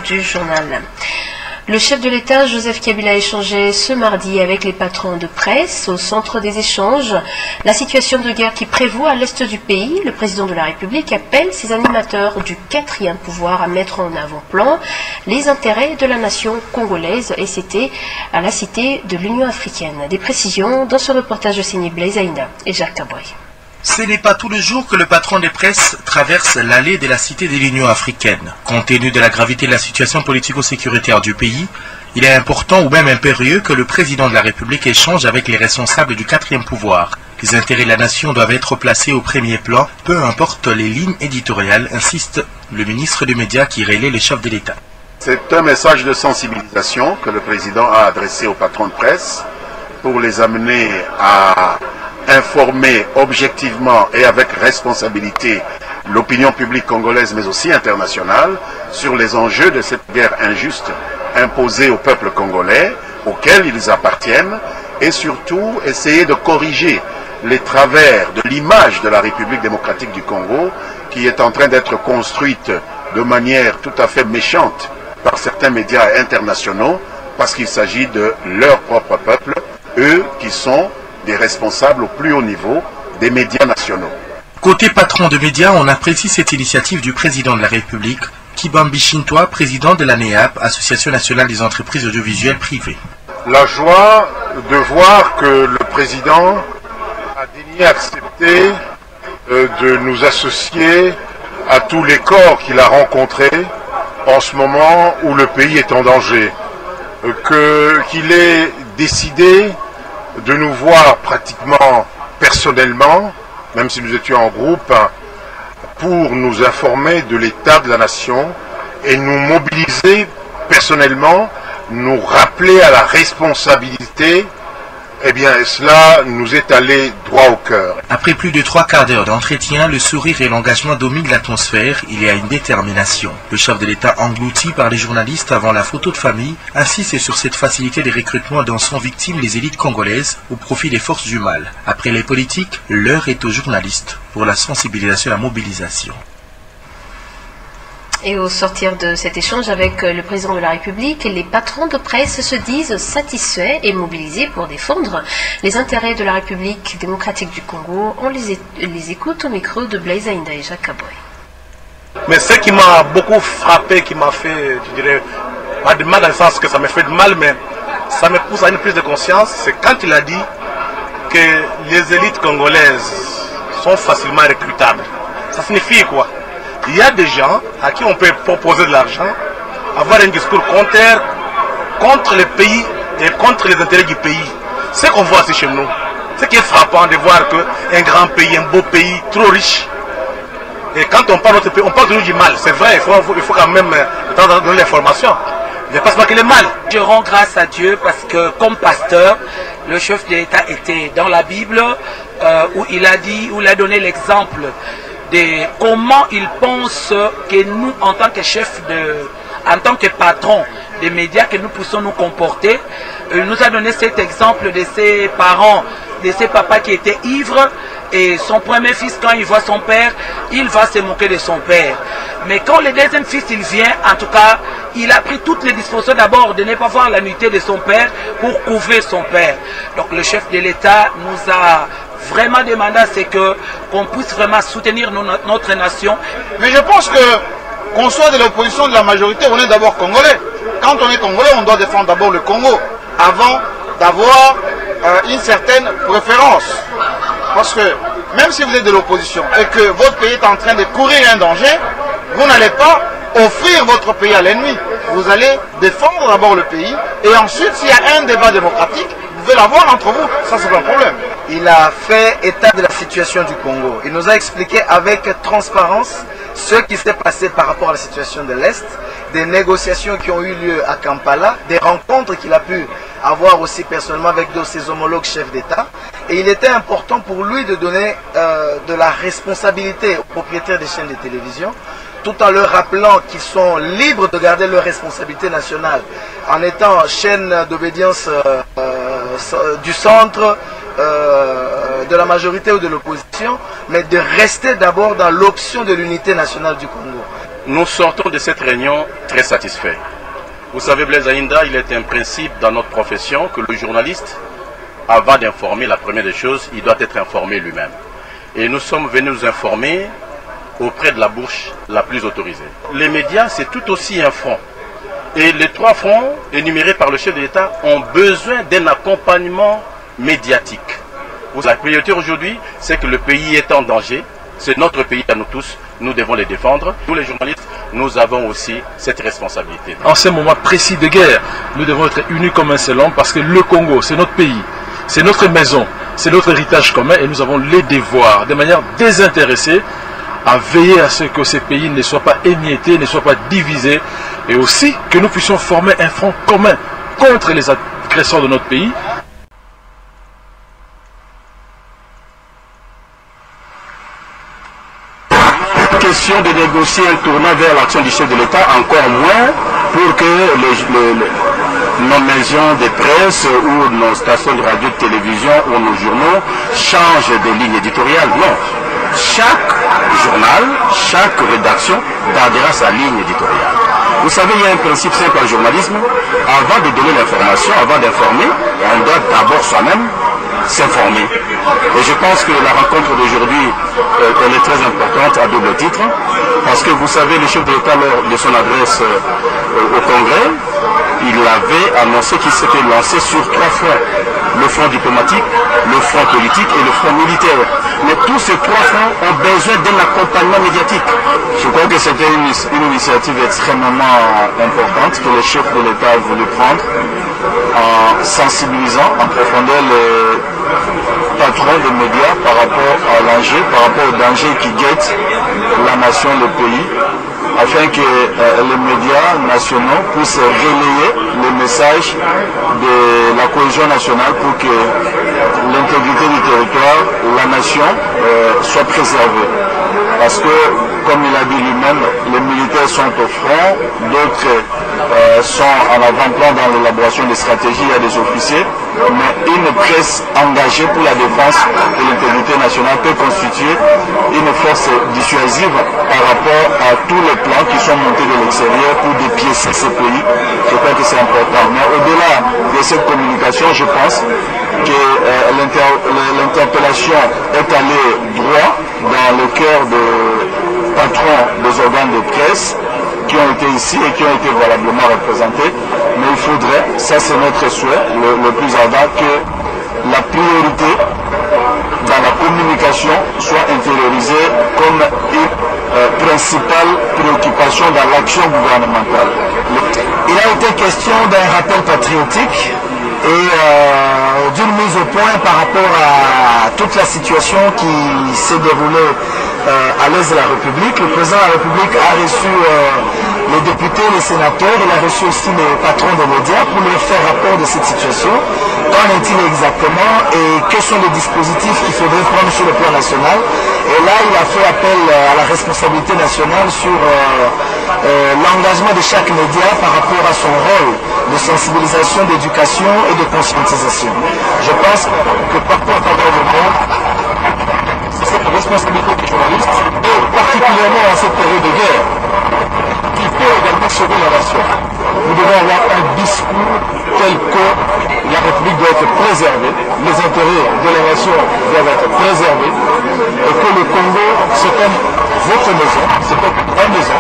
Du journal. Le chef de l'État, Joseph Kabila, a échangé ce mardi avec les patrons de presse. Au centre des échanges, la situation de guerre qui prévaut à l'est du pays. Le président de la République appelle ses animateurs du quatrième pouvoir à mettre en avant-plan les intérêts de la nation congolaise, et c'était à la cité de l'Union africaine. Des précisions dans ce reportage signé Blaise Aïna et Jacques Caboué. Ce n'est pas tous les jours que le patron des presses traverse l'allée de la cité de l'Union africaine. Compte tenu de la gravité de la situation politico-sécuritaire du pays, il est important ou même impérieux que le président de la République échange avec les responsables du quatrième pouvoir. Les intérêts de la nation doivent être placés au premier plan, peu importe les lignes éditoriales, insiste le ministre des Médias qui relaie le chef de l'État. C'est un message de sensibilisation que le président a adressé aux patrons de presse pour les amener à informer objectivement et avec responsabilité l'opinion publique congolaise mais aussi internationale sur les enjeux de cette guerre injuste imposée au peuple congolais auquel ils appartiennent, et surtout essayer de corriger les travers de l'image de la République démocratique du Congo qui est en train d'être construite de manière tout à fait méchante par certains médias internationaux parce qu'il s'agit de leur propre peuple, eux qui sont des responsables au plus haut niveau des médias nationaux. Côté patron de médias, on apprécie cette initiative du président de la République, Kibambi Shintoa, président de la NEAP, Association nationale des entreprises audiovisuelles privées. La joie de voir que le président a daigné accepter de nous associer à tous les corps qu'il a rencontrés en ce moment où le pays est en danger, qu'il ait décidé de nous voir pratiquement personnellement, même si nous étions en groupe, pour nous informer de l'état de la nation et nous mobiliser personnellement, nous rappeler à la responsabilité. Eh bien, cela nous est allé droit au cœur. Après plus de 3 quarts d'heure d'entretien, le sourire et l'engagement dominent l'atmosphère. Il y a une détermination. Le chef de l'État, englouti par les journalistes avant la photo de famille, insiste sur cette facilité des recrutements dont sont victimes les élites congolaises au profit des forces du mal. Après les politiques, l'heure est aux journalistes pour la sensibilisation et la mobilisation. Et au sortir de cet échange avec le président de la République, les patrons de presse se disent satisfaits et mobilisés pour défendre les intérêts de la République démocratique du Congo. On les écoute au micro de Blaise Aïna et Jacques Caboué. Mais ce qui m'a beaucoup frappé, qui m'a fait, je dirais, pas de mal dans le sens que ça me fait de mal, mais ça me pousse à une prise de conscience, c'est quand il a dit que les élites congolaises sont facilement recrutables. Ça signifie quoi? Il y a des gens à qui on peut proposer de l'argent, avoir un discours contre le pays et contre les intérêts du pays. Ce qu'on voit ici chez nous, ce qui est frappant de voir qu'un grand pays, un beau pays, trop riche, et quand on parle de notre pays, on parle toujours du mal. C'est vrai, il faut quand même donner l'information. Il n'y a pas seulement que le mal. Je rends grâce à Dieu parce que comme pasteur, le chef de l'État était dans la Bible où il a donné l'exemple de comment il pense que nous, en tant que en tant que patron des médias, que nous puissions nous comporter. Il nous a donné cet exemple de ses parents, de ses papas qui étaient ivres, et son premier fils, quand il voit son père, il va se moquer de son père. Mais quand le deuxième fils, il vient, en tout cas, il a pris toutes les dispositions d'abord de ne pas voir la nudité de son père pour couvrir son père. Donc le chef de l'État nous a vraiment demandé à ce qu'on puisse vraiment soutenir notre nation. Mais je pense que qu'on soit de l'opposition, de la majorité, on est d'abord congolais. Quand on est congolais, on doit défendre d'abord le Congo avant d'avoir une certaine préférence. Parce que même si vous êtes de l'opposition et que votre pays est en train de courir un danger, vous n'allez pas offrir votre pays à l'ennemi. Vous allez défendre d'abord le pays et ensuite, s'il y a un débat démocratique, vous pouvez l'avoir entre vous. Ça, c'est pas un problème. Il a fait état de la situation du Congo. Il nous a expliqué avec transparence ce qui s'est passé par rapport à la situation de l'Est, des négociations qui ont eu lieu à Kampala, des rencontres qu'il a pu avoir aussi personnellement avec ses homologues chefs d'État. Et il était important pour lui de donner de la responsabilité aux propriétaires des chaînes de télévision, tout en leur rappelant qu'ils sont libres de garder leurs responsabilités nationales, en étant chaîne d'obédience du centre, de la majorité ou de l'opposition, mais de rester d'abord dans l'option de l'unité nationale du Congo. Nous sortons de cette réunion très satisfaits. Vous savez, Blaise Aïnda, il est un principe dans notre profession que le journaliste, avant d'informer, la première des choses, il doit être informé lui-même. Et nous sommes venus nous informer auprès de la bouche la plus autorisée. Les médias, c'est tout aussi un front. Et les 3 fronts énumérés par le chef de l'État ont besoin d'un accompagnement médiatique. La priorité aujourd'hui, c'est que le pays est en danger. C'est notre pays à nous tous. Nous devons les défendre. Nous, les journalistes, nous avons aussi cette responsabilité. En ces moments précis de guerre, nous devons être unis comme un seul homme parce que le Congo, c'est notre pays, c'est notre maison, c'est notre héritage commun et nous avons les devoirs, de manière désintéressée, à veiller à ce que ces pays ne soient pas émiettés, ne soient pas divisés et aussi que nous puissions former un front commun contre les agresseurs de notre pays. Question de négocier un tournant vers l'action du chef de l'État, encore moins pour que nos maisons de presse ou nos stations de radio, de télévision ou nos journaux changent de ligne éditoriale. Non. Chaque journal, chaque rédaction gardera sa ligne éditoriale. Vous savez, il y a un principe simple en journalisme. Avant de donner l'information, avant d'informer, on doit d'abord soi-même s'informer. Et je pense que la rencontre d'aujourd'hui, elle est très importante à double titre, parce que vous savez, le chef de l'État, lors de son adresse au Congrès, il avait annoncé qu'il s'était lancé sur 3 fronts. Le front diplomatique, le front politique et le front militaire. Mais tous ces 3 fronts ont besoin d'un accompagnement médiatique. Je crois que c'était une initiative extrêmement importante que le chef de l'État a voulu prendre en sensibilisant en profondeur les patrons des médias par rapport à l'enjeu, par rapport au danger qui guette la nation, le pays, afin que les médias nationaux puissent relayer le message de la cohésion nationale pour que l'intégrité du territoire, la nation, soit préservée. Parce que, comme il a dit lui-même, les militaires sont au front, d'autres sont en avant-plan dans l'élaboration des stratégies, il y a des officiers, mais une presse engagée pour la défense de l'intégrité nationale peut constituer une force dissuasive par rapport à tous les plans qui sont montés de l'extérieur pour dépiécer ce pays. Je crois que c'est important. Mais au-delà de cette communication, je pense que l'interpellation est allée droit dans le cœur des patrons des organes de presse qui ont été ici et qui ont été valablement représentés. Mais il faudrait, ça c'est notre souhait, le plus ardent, que la priorité dans la communication soit intériorisée comme une principale préoccupation dans l'action gouvernementale. Il a été question d'un rappel patriotique et d'une mise au point par rapport à toute la situation qui s'est déroulée à l'est de la République. Le président de la République a reçu les députés, les sénateurs, il a reçu aussi les patrons des médias pour leur faire rapport de cette situation. Qu'en est-il exactement et quels sont les dispositifs qu'il faudrait prendre sur le plan national? Et là, il a fait appel à la responsabilité nationale sur l'engagement de chaque média par rapport à son rôle de sensibilisation, d'éducation et de conscientisation. Je pense que partout à travers le monde, c'est cette responsabilité des journalistes, et particulièrement en cette période de guerre, qu'il faut également sauver la nation. Nous devons avoir un discours tel que la République doit être préservée, les intérêts de la nation doivent être préservés, et que le Congo, c'est comme votre maison, c'est comme ma maison,